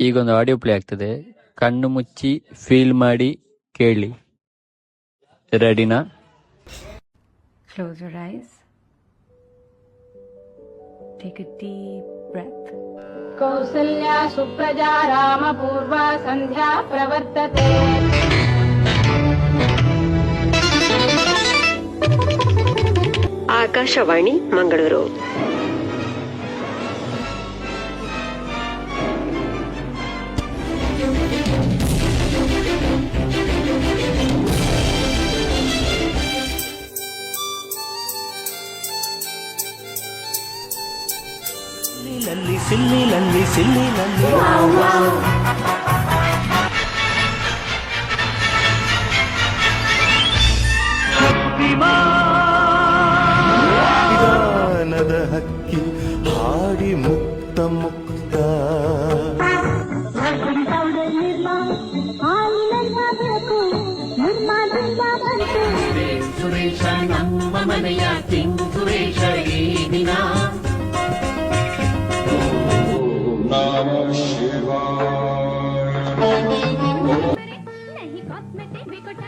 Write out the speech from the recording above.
ಈಗೊಂದು audio play ಆಗ್ತದೆ, ಕಣ್ಣು ಮುಚ್ಚಿ ಫೀಲ್ ಮಾಡಿ ಕೇಳಿ. ರೆಡಿನಾ? Close your eyes. Take a deep breath. Kausalya Supraja Rama ಪೂರ್ವ ಸಂಧ್ಯಾ ಪ್ರವರ್ತತೆ. ಆಕಾಶವಾಣಿ ಮಂಗಳೂರು. ಸಿಲ್ಲಿಲಲ್ಲಿ ವಿಧಾನದ ಹಕ್ಕಿ ಹಾಡಿ ಮುಕ್ತ ಮುಕ್ತ ಸುರೇಶ ನಮ್ಮ ಮನೆಯ ಕಿಂಗ್ ಸುರೇಶ ಈ ದಿನ. नहीं कॉस्मेटिक बिकट